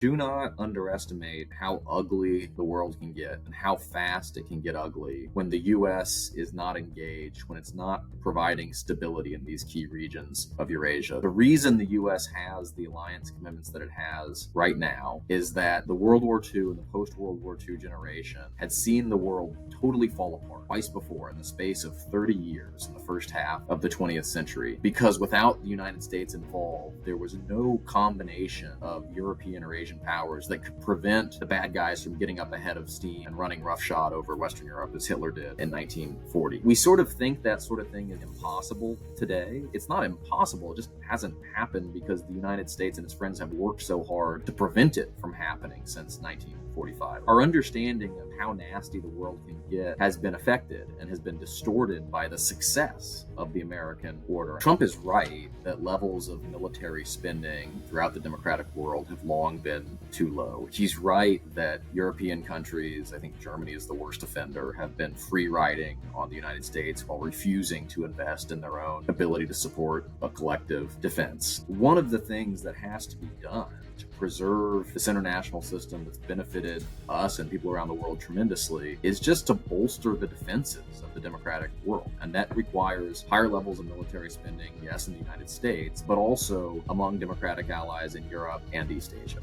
Do not underestimate how ugly the world can get and how fast it can get ugly when the US is not engaged, when it's not providing stability in these key regions of Eurasia. The reason the US has the alliance commitments that it has right now is that the World War II and the post-World War II generation had seen the world totally fall apart twice before in the space of 30 years in the first half of the 20th century. Because without the United States involved, there was no combination of European or Asian powers that could prevent the bad guys from getting up ahead of steam and running roughshod over Western Europe as Hitler did in 1940. We sort of think that sort of thing is impossible today. It's not impossible, it just hasn't happened because the United States and its friends have worked so hard to prevent it from happening since 1945. Our understanding of how nasty the world can get has been affected and has been distorted by the success of the American order. Trump is right that levels of military spending throughout the democratic world have long been too low. He's right that European countries, I think Germany is the worst offender, have been free riding on the United States while refusing to invest in their own ability to support a collective defense. One of the things that has to be done to preserve this international system that's benefited us and people around the world tremendously is just to bolster the defenses of the democratic world. And that requires higher levels of military spending, yes, in the United States, but also among democratic allies in Europe and East Asia.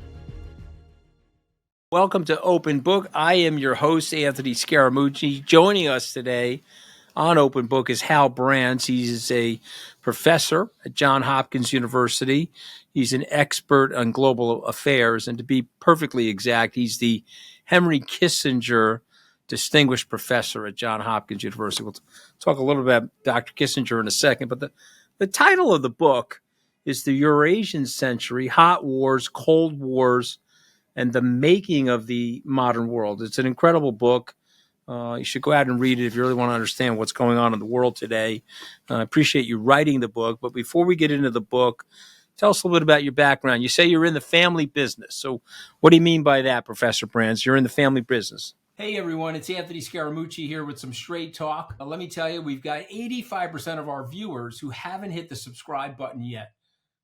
Welcome to Open Book. I am your host, Anthony Scaramucci. Joining us today on Open Book is Hal Brands. He's a professor at Johns Hopkins University. He's an expert on global affairs, and to be perfectly exact, he's the Henry Kissinger Distinguished Professor at Johns Hopkins University. We'll talk a little bit about Dr. Kissinger in a second, but the title of the book is The Eurasian Century, Hot Wars, Cold Wars, and the Making of the Modern World. It's an incredible book. You should go out and read it if you really want to understand what's going on in the world today. I appreciate you writing the book. But before we get into the book, tell us a little bit about your background. You say you're in the family business. So what do you mean by that, Professor Brands? You're in the family business. Hey, everyone. It's Anthony Scaramucci here with some straight talk. Let me tell you, we've got 85% of our viewers who haven't hit the subscribe button yet.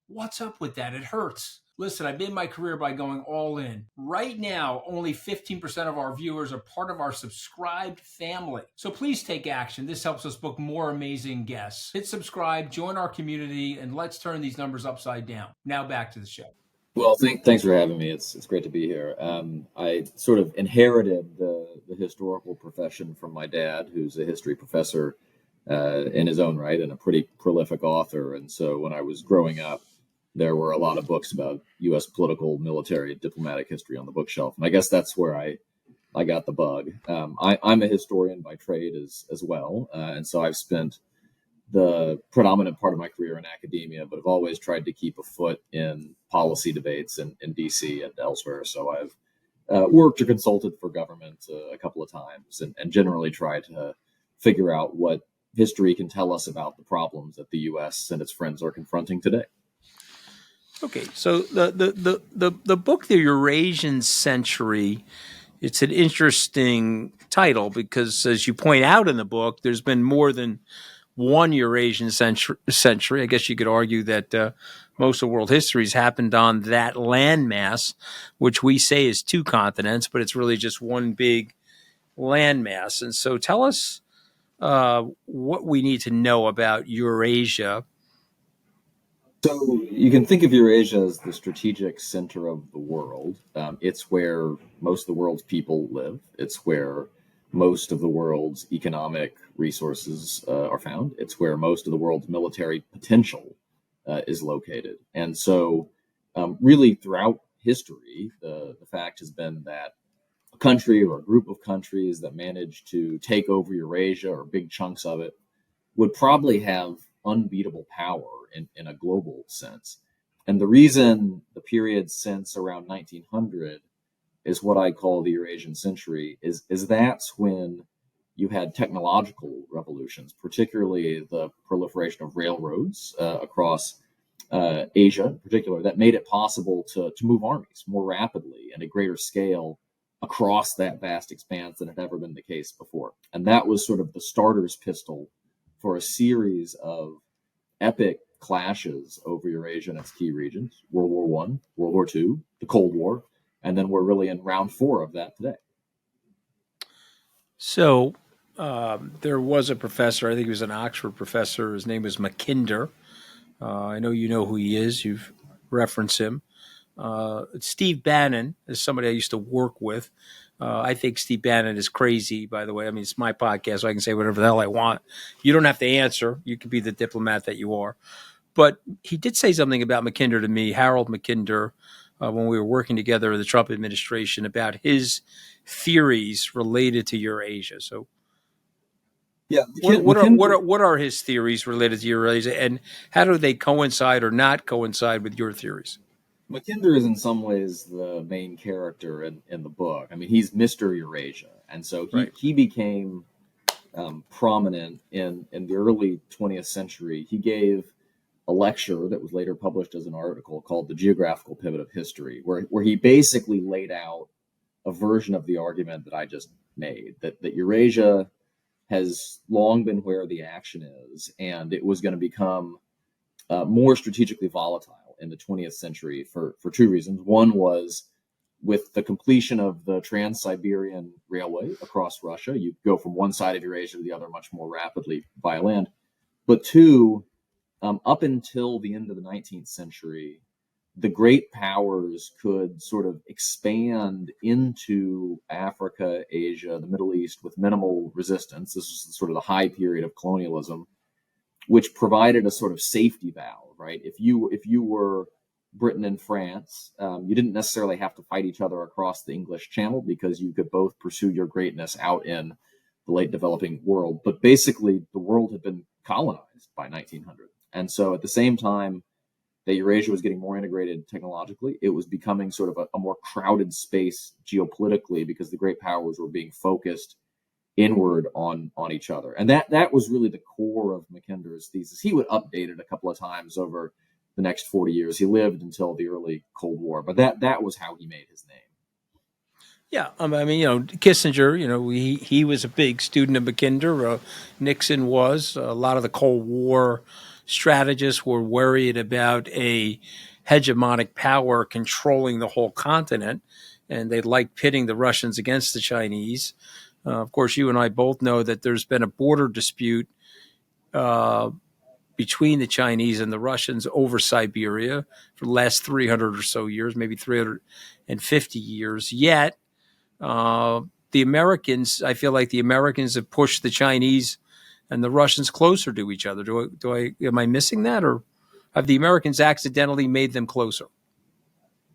What's up with that? It hurts. Listen, I made my career by going all in. Right now, only 15% of our viewers are part of our subscribed family. So please take action. This helps us book more amazing guests. Hit subscribe, join our community, and let's turn these numbers upside down. Now back to the show. Well, thanks for having me. It's great to be here. I sort of inherited the historical profession from my dad, who's a history professor in his own right and a pretty prolific author. And so when I was growing up, there were a lot of books about U.S. political, military, diplomatic history on the bookshelf. And I guess that's where I got the bug. I'm a historian by trade as well. And so I've spent the predominant part of my career in academia, but I've always tried to keep a foot in policy debates in D.C. and elsewhere. So I've worked or consulted for government a couple of times and generally tried to figure out what history can tell us about the problems that the U.S. and its friends are confronting today. Okay, so the book, The Eurasian Century, it's an interesting title because, as you point out in the book, there's been more than one Eurasian century. I guess you could argue that most of world history has happened on that landmass, which we say is two continents, but it's really just one big landmass. And so tell us what we need to know about Eurasia. So you can think of Eurasia as the strategic center of the world. It's where most of the world's people live. It's where most of the world's economic resources are found. It's where most of the world's military potential is located. And so really throughout history, the fact has been that a country or a group of countries that managed to take over Eurasia or big chunks of it would probably have unbeatable power in a global sense. And the reason the period since around 1900 is what I call the Eurasian century is that's when you had technological revolutions, particularly the proliferation of railroads across Asia in particular, that made it possible to move armies more rapidly and at greater scale across that vast expanse than had ever been the case before. And that was sort of the starter's pistol for a series of epic clashes over Eurasia and its key regions: World War I, World War II, the Cold War, And then we're really in round 4 of that today. So there was a professor, I think he was an Oxford professor. His name was Mackinder. I know you know who he is. You've referenced him. Steve Bannon is somebody I used to work with. I think Steve Bannon is crazy, by the way. I mean, it's my podcast, so I can say whatever the hell I want. You don't have to answer. You can be the diplomat that you are. But he did say something about Mackinder to me, Harold Mackinder, when we were working together in the Trump administration, about his theories related to Eurasia. So Yeah, what are his theories related to Eurasia, and how do they coincide or not coincide with your theories? Mackinder is in some ways the main character in the book. I mean, he's Mr. Eurasia. And so he became prominent in the early 20th century. He gave a lecture that was later published as an article called The Geographical Pivot of History, where he basically laid out a version of the argument that I just made, that Eurasia has long been where the action is, and it was going to become more strategically volatile in the 20th century for 2 reasons. One was with the completion of the Trans-Siberian Railway across Russia, you go from one side of Eurasia to the other much more rapidly by land. But 2, up until the end of the 19th century, the great powers could sort of expand into Africa, Asia, the Middle East with minimal resistance. This was sort of the high period of colonialism, which provided a sort of safety valve, right? If you were Britain and France, you didn't necessarily have to fight each other across the English Channel because you could both pursue your greatness out in the late developing world. But basically, the world had been colonized by 1900. And so at the same time that Eurasia was getting more integrated technologically, it was becoming sort of a more crowded space geopolitically because the great powers were being focused inward on each other. And that was really the core of Mackinder's thesis. He would update it a couple of times over the next 40 years. He lived until the early Cold War, but that was how he made his name. Yeah, I mean, Kissinger, he was a big student of Mackinder. Nixon was. A lot of the Cold War strategists were worried about a hegemonic power controlling the whole continent, and they liked pitting the Russians against the Chinese. Of course, you and I both know that there's been a border dispute between the Chinese and the Russians over Siberia for the last 300 or so years, maybe 350 years. Yet, the Americans, I feel like the Americans have pushed the Chinese and the Russians closer to each other. Am I missing that, or have the Americans accidentally made them closer?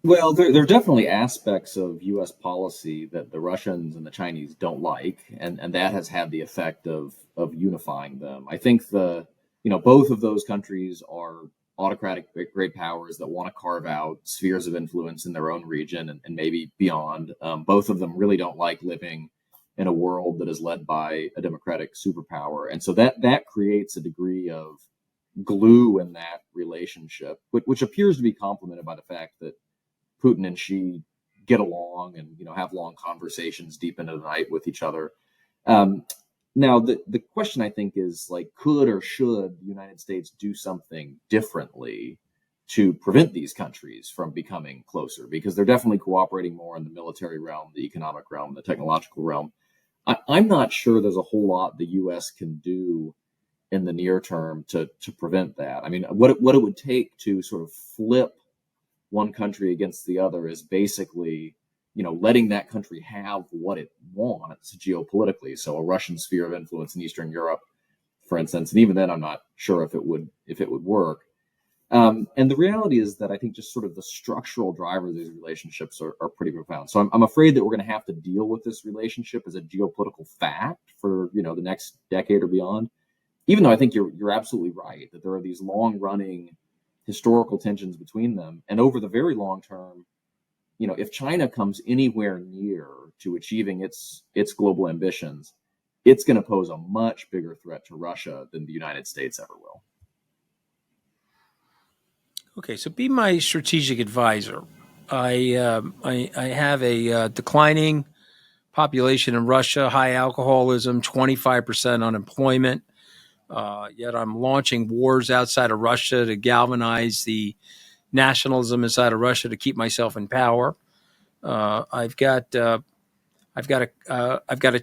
Well, there are definitely aspects of U.S. policy that the Russians and the Chinese don't like, and that has had the effect of unifying them. I think both of those countries are autocratic great powers that want to carve out spheres of influence in their own region and maybe beyond. Both of them really don't like living in a world that is led by a democratic superpower, and so that creates a degree of glue in that relationship, which appears to be complemented by the fact that Putin and Xi get along and have long conversations deep into the night with each other. Now, the question I think is like, could or should the United States do something differently to prevent these countries from becoming closer? Because they're definitely cooperating more in the military realm, the economic realm, the technological realm. I'm not sure there's a whole lot the U.S. can do in the near term to prevent that. I mean, what it would take to sort of flip one country against the other is basically, letting that country have what it wants geopolitically. So a Russian sphere of influence in Eastern Europe, for instance, and even then, I'm not sure if it would work. And the reality is that I think just sort of the structural drivers of these relationships are pretty profound. So I'm afraid that we're going to have to deal with this relationship as a geopolitical fact for the next decade or beyond. Even though I think you're absolutely right that there are these long-running historical tensions between them, and over the very long term, if China comes anywhere near to achieving its global ambitions, it's going to pose a much bigger threat to Russia than the United States ever will. Okay, so be my strategic advisor. I have a declining population in Russia, high alcoholism, 25% unemployment. Yet I'm launching wars outside of Russia to galvanize the nationalism inside of Russia to keep myself in power. I've got a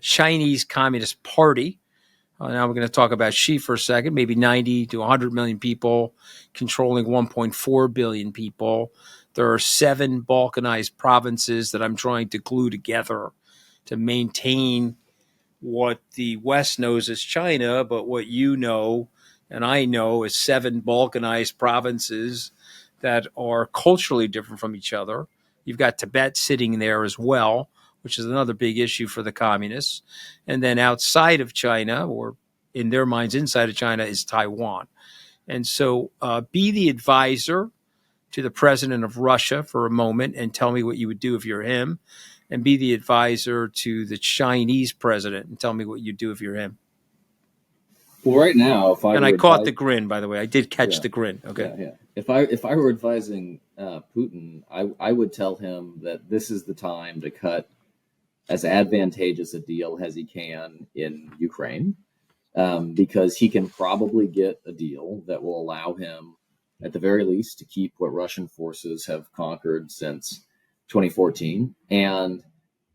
Chinese Communist Party. Now we're going to talk about Xi for a second. Maybe 90 to 100 million people, controlling 1.4 billion people. There are 7 balkanized provinces that I'm trying to glue together to maintain what the West knows as China, but what you know and I know as 7 balkanized provinces that are culturally different from each other. You've got Tibet sitting there as well, which is another big issue for the communists. And then outside of China, or in their minds inside of China, is Taiwan. And so be the advisor to the president of Russia for a moment and tell me what you would do if you're him, and be the advisor to the Chinese president and tell me what you'd do if you're him. Well, right now, if I and were I caught the grin, by the way. I did catch the grin. Okay. Yeah. If I were advising Putin, I would tell him that this is the time to cut as advantageous a deal as he can in Ukraine, because he can probably get a deal that will allow him, at the very least, to keep what Russian forces have conquered since 2014. And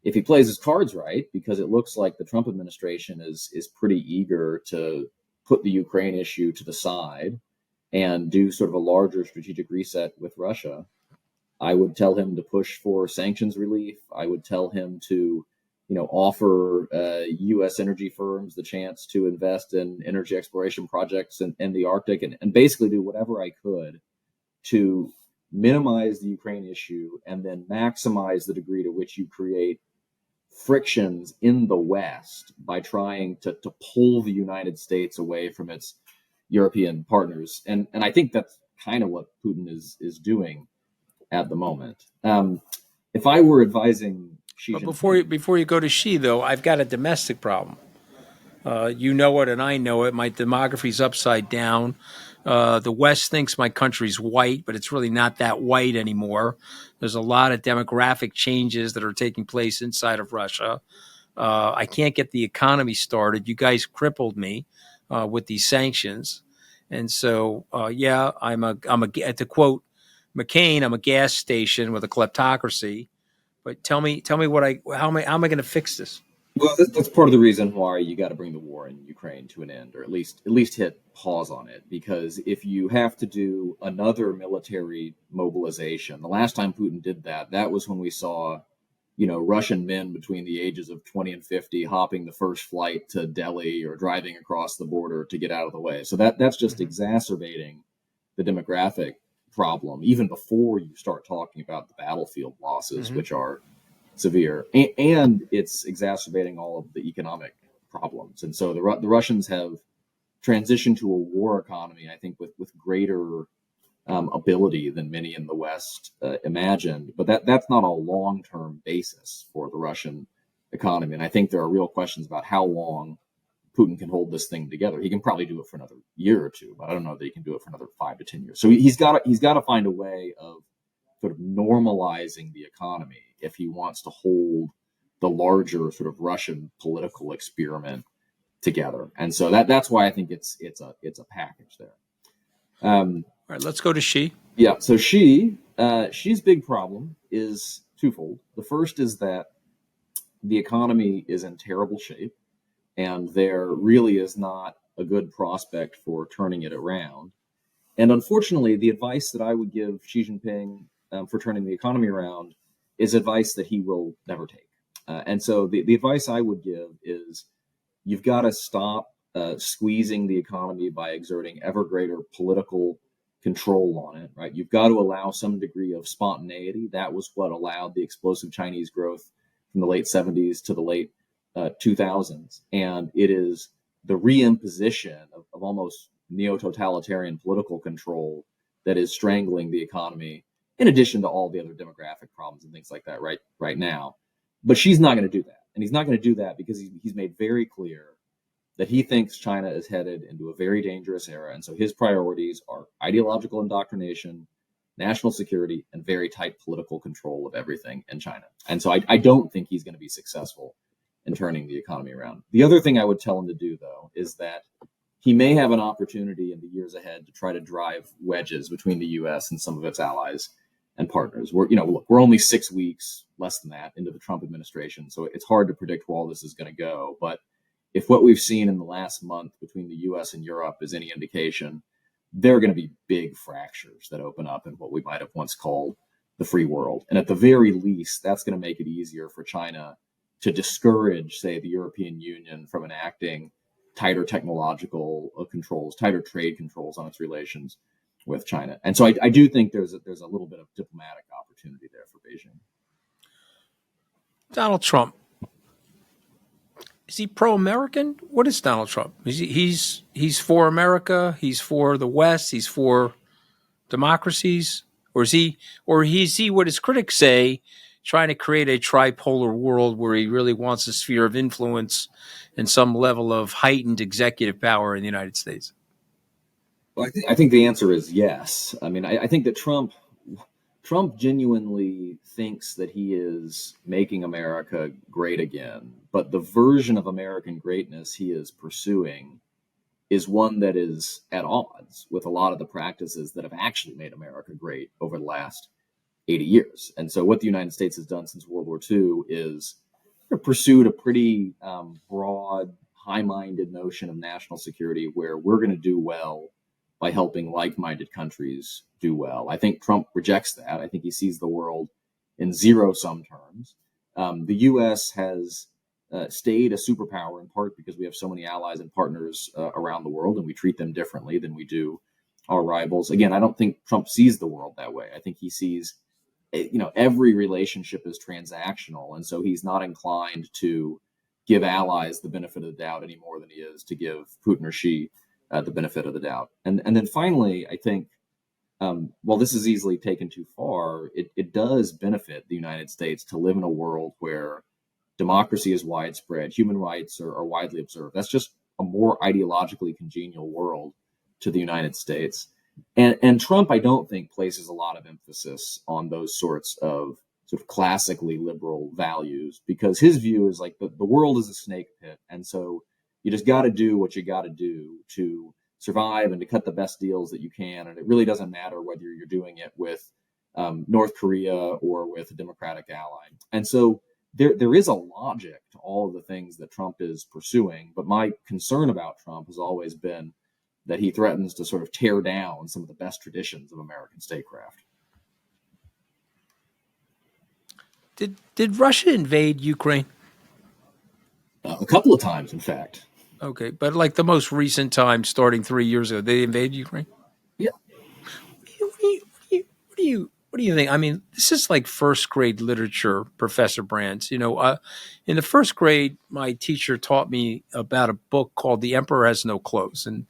if he plays his cards right, because it looks like the Trump administration is pretty eager to put the Ukraine issue to the side and do sort of a larger strategic reset with Russia, I would tell him to push for sanctions relief. I would tell him to, offer U.S. energy firms the chance to invest in energy exploration projects in the Arctic, and basically do whatever I could to minimize the Ukraine issue and then maximize the degree to which you create frictions in the West by trying to pull the United States away from its European partners. And I think that's kind of what Putin is doing at the moment. If I were advising Xi Jinping, before you go to Xi, though, I've got a domestic problem. You know it, and I know it. My demography's upside down. The West thinks my country's white, but it's really not that white anymore. There's a lot of demographic changes that are taking place inside of Russia. I can't get the economy started. You guys crippled me with these sanctions, and so to quote McCain, I'm a gas station with a kleptocracy. But tell me how am I going to fix this? Well, that's part of the reason why you got to bring the war in Ukraine to an end, or at least hit pause on it. Because if you have to do another military mobilization, the last time Putin did that was when we saw, Russian men between the ages of 20 and 50 hopping the first flight to Delhi or driving across the border to get out of the way. So that's just exacerbating the demographic problem, even before you start talking about the battlefield losses, which are severe, and it's exacerbating all of the economic problems. And so the Russians have transitioned to a war economy, I think, with greater ability than many in the West imagined. But that's not a long-term basis for the Russian economy. And I think there are real questions about how long Putin can hold this thing together. He can probably do it for another year or two, but I don't know that he can do it for another 5 to 10 years. So he's got to find a way of sort of normalizing the economy if he wants to hold the larger sort of Russian political experiment together. And so that's why I think it's a package there. All right, let's go to Xi. Yeah. So Xi's big problem is twofold. The first is that the economy is in terrible shape, and there really is not a good prospect for turning it around. And unfortunately, the advice that I would give Xi Jinping for turning the economy around is advice that he will never take. And so the advice I would give is you've got to stop squeezing the economy by exerting ever greater political control on it, right? You've got to allow some degree of spontaneity. That was what allowed the explosive Chinese growth from the late 70s to the late 2000s. And it is the reimposition of almost neo-totalitarian political control that is strangling the economy, in addition to all the other demographic problems and things like that right now. But she's not going to do that. And he's not going to do that because he's made very clear that he thinks China is headed into a very dangerous era. And so his priorities are ideological indoctrination, national security, and very tight political control of everything in China. And so I don't think he's going to be successful in turning the economy around. The other thing I would tell him to do, though, is that he may have an opportunity in the years ahead to try to drive wedges between the U.S. and some of its allies. and partners. We're only 6 weeks, less than that, into the Trump administration, so it's hard to predict where all this is going to go. But if what we've seen in the last month between the U.S. and Europe is any indication, there are going to be big fractures that open up in what we might have once called the free world. And at the very least, that's going to make it easier for China to discourage, say, the European Union from enacting tighter technological controls, tighter trade controls on its relations with China. And so I do think there's a little bit of diplomatic opportunity there for Beijing. Donald Trump. Is he pro-American? What is Donald Trump? He's for America. He's for the West. He's for democracies, or is he what his critics say, trying to create a tripolar world where he really wants a sphere of influence and some level of heightened executive power in the United States? Well, I think the answer is yes. I mean, I think that Trump genuinely thinks that he is making America great again, but the version of American greatness he is pursuing is one that is at odds with a lot of the practices that have actually made America great over the last 80 years. And so what the United States has done since World War II is pursued a pretty broad, high-minded notion of national security where we're going to do well by helping like-minded countries do well. I think Trump rejects that. I think he sees the world in zero-sum terms. The U.S. has stayed a superpower in part because we have so many allies and partners around the world, and we treat them differently than we do our rivals. Again, I don't think Trump sees the world that way. I think he sees, every relationship is transactional, and so he's not inclined to give allies the benefit of the doubt any more than he is to give Putin or Xi the benefit of the doubt. And then finally, I think, while this is easily taken too far, it does benefit the United States to live in a world where democracy is widespread, human rights are widely observed. That's just a more ideologically congenial world to the United States. And Trump, I don't think, places a lot of emphasis on those sorts of classically liberal values, because his view is like the world is a snake pit. And so you just got to do what you got to do to survive and to cut the best deals that you can. And it really doesn't matter whether you're doing it with North Korea or with a democratic ally. And so there is a logic to all of the things that Trump is pursuing. But my concern about Trump has always been that he threatens to sort of tear down some of the best traditions of American statecraft. Did Russia invade Ukraine? A couple of times, in fact. Okay, but like the most recent time, starting 3 years ago, they invaded Ukraine? Yeah. What do you think? I mean, this is like first grade literature, Professor Brands. In the first grade, my teacher taught me about a book called The Emperor Has No Clothes. And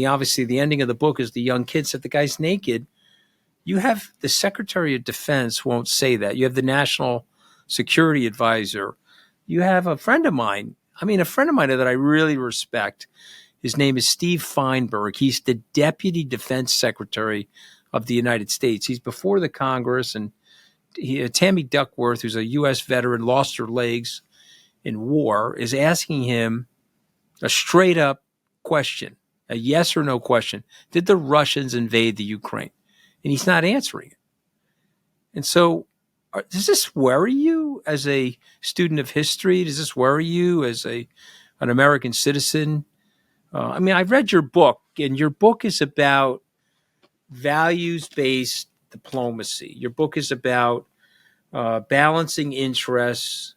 obviously the ending of the book is the young kid said the guy's naked. You have the Secretary of Defense won't say that. You have the National Security Advisor. You have a friend of mine that I really respect. His name is Steve Feinberg. He's the Deputy Defense Secretary of the United States. He's before the Congress, and Tammy Duckworth, who's a U.S. veteran, lost her legs in war, is asking him a straight-up question, a yes or no question. Did the Russians invade the Ukraine? And he's not answering it. And so does this worry you as a student of history? Does this worry you as an American citizen? I've read your book, and your book is about values-based diplomacy. Your book is about balancing interests,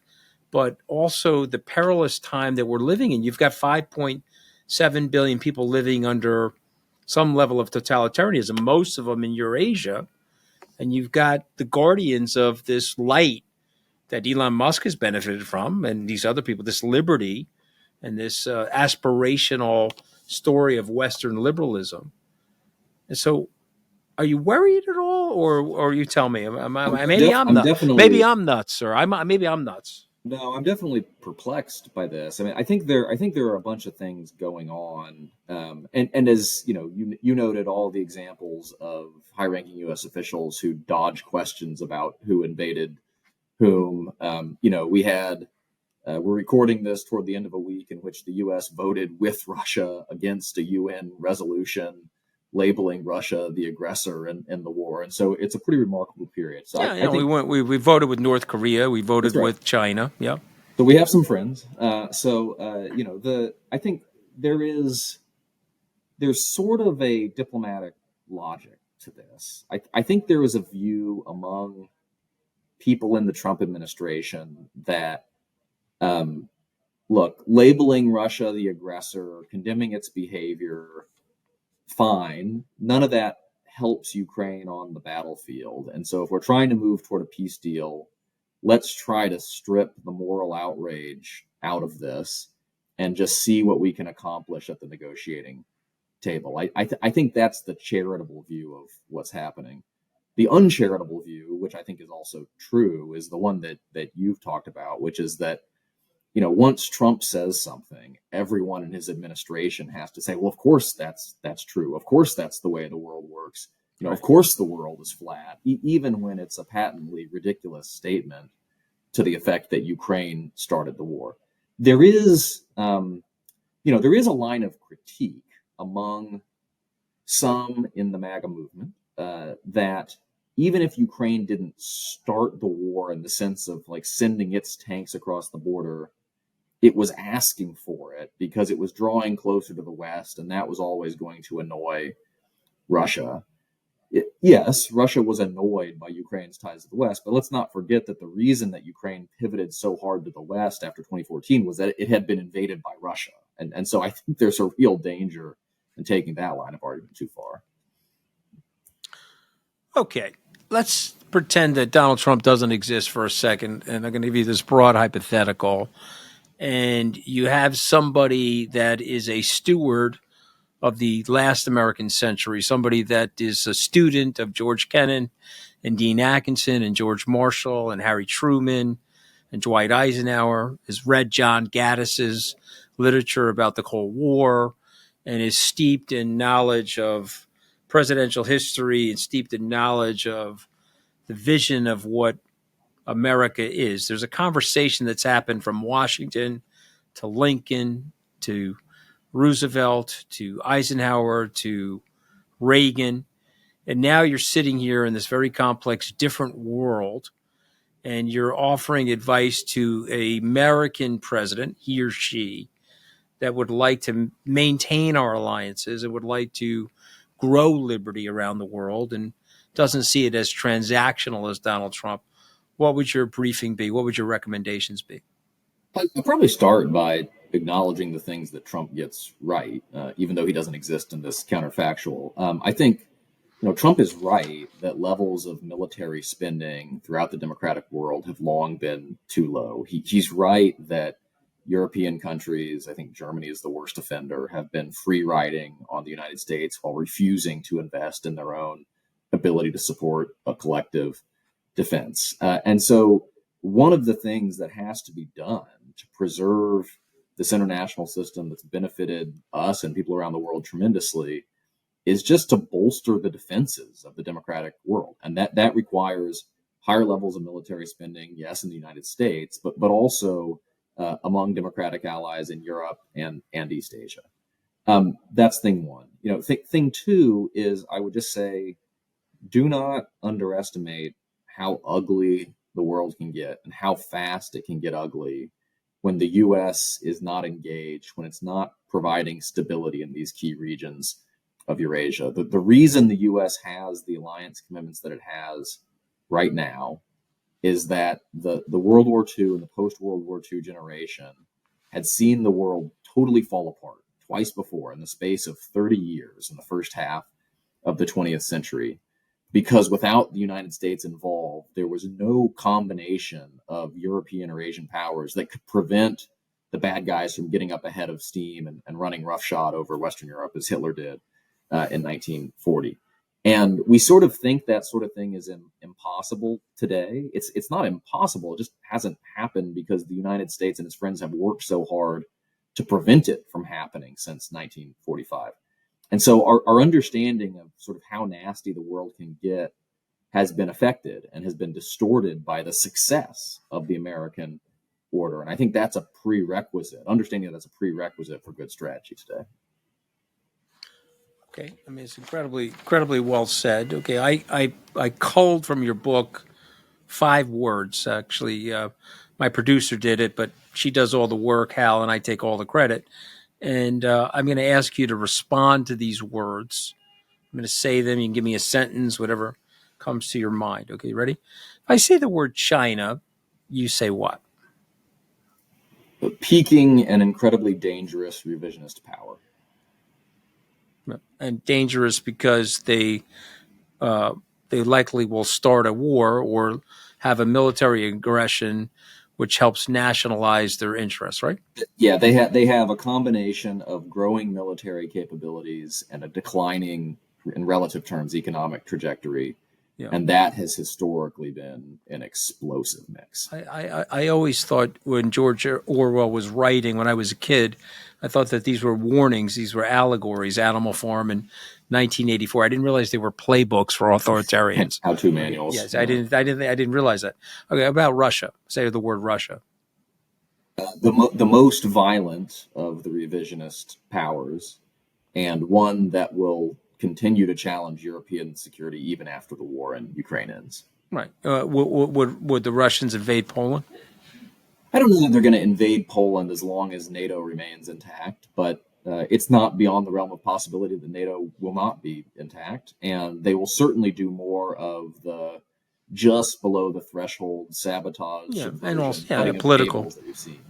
but also the perilous time that we're living in. You've got 5.7 billion people living under some level of totalitarianism, most of them in Eurasia. And you've got the guardians of this light that Elon Musk has benefited from, and these other people, this liberty and this aspirational story of Western liberalism. And so are you worried at all, or you tell me? Maybe I'm nuts, or maybe I'm nuts. No, I'm definitely perplexed by this. I think there are a bunch of things going on, and as you noted all the examples of high-ranking U.S. officials who dodge questions about who invaded whom. We're recording this toward the end of a week in which the U.S. voted with Russia against a UN resolution labeling Russia the aggressor in the war. And so it's a pretty remarkable period. So Yeah, I think we voted with North Korea, we voted that's right. with China. Yeah. So we have some friends. I think there's sort of a diplomatic logic to this. I think there is a view among people in the Trump administration that, look, labeling Russia the aggressor, condemning its behavior, fine. None of that helps Ukraine on the battlefield. And so if we're trying to move toward a peace deal, let's try to strip the moral outrage out of this and just see what we can accomplish at the negotiating table. I think that's the charitable view of what's happening. The uncharitable view, which I think is also true, is the one that you've talked about, which is that once Trump says something, everyone in his administration has to say, well, of course that's true. Of course that's the way the world works. Right. Of course the world is flat, even when it's a patently ridiculous statement to the effect that Ukraine started the war. There is, there is a line of critique among some in the MAGA movement that even if Ukraine didn't start the war in the sense of like sending its tanks across the border, it was asking for it because it was drawing closer to the West, and that was always going to annoy Russia. Yes, Russia was annoyed by Ukraine's ties to the West, but let's not forget that the reason that Ukraine pivoted so hard to the West after 2014 was that it had been invaded by Russia. And so I think there's a real danger in taking that line of argument too far. Okay, let's pretend that Donald Trump doesn't exist for a second, and I'm going to give you this broad hypothetical. And you have somebody that is a steward of the last American century, somebody that is a student of George Kennan and Dean Atkinson and George Marshall and Harry Truman and Dwight Eisenhower, has read John Gaddis's literature about the Cold War and is steeped in knowledge of presidential history and steeped in knowledge of the vision of what America is. There's a conversation that's happened from Washington to Lincoln to Roosevelt to Eisenhower to Reagan. And now you're sitting here in this very complex, different world, and you're offering advice to an American president, he or she, that would like to maintain our alliances and would like to grow liberty around the world and doesn't see it as transactional as Donald Trump. What would your briefing be? What would your recommendations be? I'll probably start by acknowledging the things that Trump gets right, even though he doesn't exist in this counterfactual. I think Trump is right that levels of military spending throughout the democratic world have long been too low. He's right that European countries, I think Germany is the worst offender, have been free riding on the United States while refusing to invest in their own ability to support a collective defense. And so one of the things that has to be done to preserve this international system that's benefited us and people around the world tremendously is just to bolster the defenses of the democratic world. And that requires higher levels of military spending, yes, in the United States, but also among democratic allies in Europe and East Asia. That's thing one. Thing two is I would just say, do not underestimate how ugly the world can get and how fast it can get ugly when the U.S. is not engaged, when it's not providing stability in these key regions of Eurasia. The reason the U.S. has the alliance commitments that it has right now is that the World War II and the post-World War II generation had seen the world totally fall apart twice before in the space of 30 years in the first half of the 20th century. Because without the United States involved, there was no combination of European or Asian powers that could prevent the bad guys from getting up ahead of steam and running roughshod over Western Europe as Hitler did in 1940. And we sort of think that sort of thing is impossible today. It's not impossible. It just hasn't happened because the United States and its friends have worked so hard to prevent it from happening since 1945. And so our understanding of sort of how nasty the world can get has been affected and has been distorted by the success of the American order. And I think that's a prerequisite. Understanding that that's a prerequisite for good strategy today. Okay, I mean it's incredibly well said. Okay, I culled from your book 5 words. Actually, my producer did it, but she does all the work, Hal, and I take all the credit. And I'm going to ask you to respond to these words. I'm going to say them. You can give me a sentence, whatever comes to your mind. Okay, ready? If I say the word China, you say what? Peaking and incredibly dangerous revisionist power. And dangerous because they likely will start a war or have a military aggression, which helps nationalize their interests, right? Yeah, they have a combination of growing military capabilities and a declining, in relative terms, economic trajectory. Yeah. And that has historically been an explosive mix. I always thought when George Orwell was writing when I was a kid, I thought that these were warnings, these were allegories, Animal Farm and 1984. I didn't realize they were playbooks for authoritarians. How-to manuals. Yes, yeah. I didn't realize that. Okay, about Russia. Say the word Russia. The most violent of the revisionist powers, and one that will continue to challenge European security even after the war in Ukraine ends. Right. Would the Russians invade Poland? I don't know that they're going to invade Poland as long as NATO remains intact, but it's not beyond the realm of possibility that NATO will not be intact, and they will certainly do more of the just below the threshold sabotage. Yeah, and also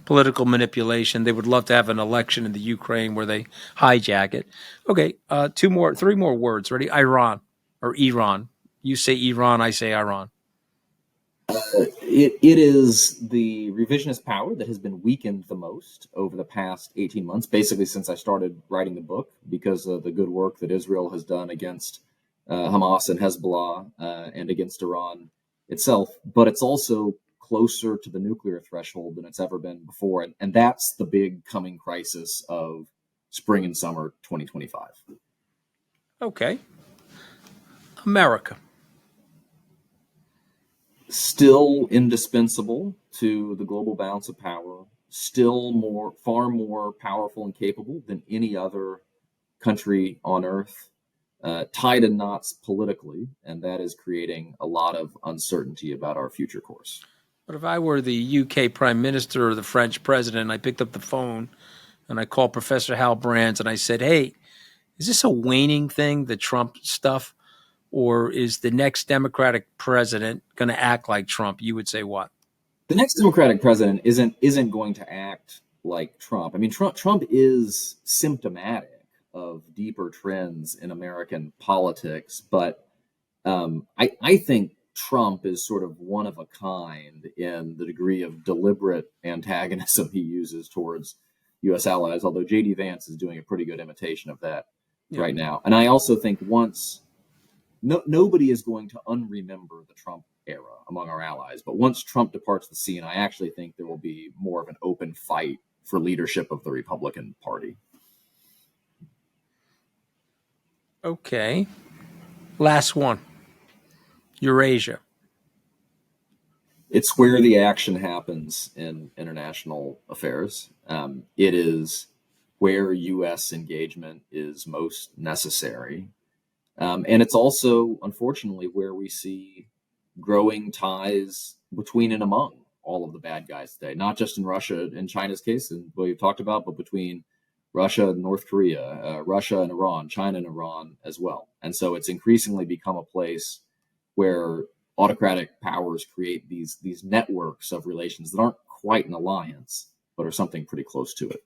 political manipulation. They would love to have an election in the Ukraine where they hijack it. Okay, 3 more words. Ready? Iran or Iran. You say Iran, I say Iran. It is the revisionist power that has been weakened the most over the past 18 months, basically since I started writing the book, because of the good work that Israel has done against Hamas and Hezbollah and against Iran itself. But it's also closer to the nuclear threshold than it's ever been before. And that's the big coming crisis of spring and summer 2025. Okay. America. Still indispensable to the global balance of power, still far more powerful and capable than any other country on earth, tied in knots politically, and that is creating a lot of uncertainty about our future course. But if I were the UK Prime Minister or the French President, I picked up the phone and I called Professor Hal Brands and I said, hey, is this a waning thing, the Trump stuff? Or is the next Democratic president going to act like Trump? You would say what? The next Democratic president isn't going to act like Trump. I mean, Trump is symptomatic of deeper trends in American politics, but I think Trump is sort of one of a kind in the degree of deliberate antagonism he uses towards U.S. allies, although J.D. Vance is doing a pretty good imitation of that right now. And I also think nobody is going to unremember the Trump era among our allies. But once Trump departs the scene, I actually think there will be more of an open fight for leadership of the Republican Party. Okay. Last one. Eurasia. It's where the action happens in international affairs. It is where U.S. engagement is most necessary. And it's also, unfortunately, where we see growing ties between and among all of the bad guys today, not just in Russia and China's case, and what you've talked about, but between Russia and North Korea, Russia and Iran, China and Iran as well. And so it's increasingly become a place where autocratic powers create these networks of relations that aren't quite an alliance, but are something pretty close to it.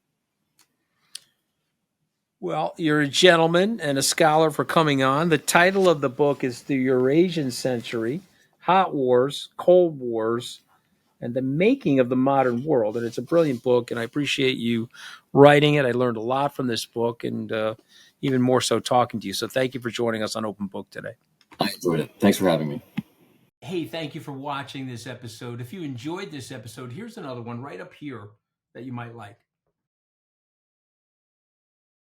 Well, you're a gentleman and a scholar for coming on. The title of the book is The Eurasian Century, Hot Wars, Cold Wars, and the Making of the Modern World. And it's a brilliant book, and I appreciate you writing it. I learned a lot from this book, and even more so talking to you. So thank you for joining us on Open Book today. I enjoyed it. Thanks for having me. Hey, thank you for watching this episode. If you enjoyed this episode, here's another one right up here that you might like.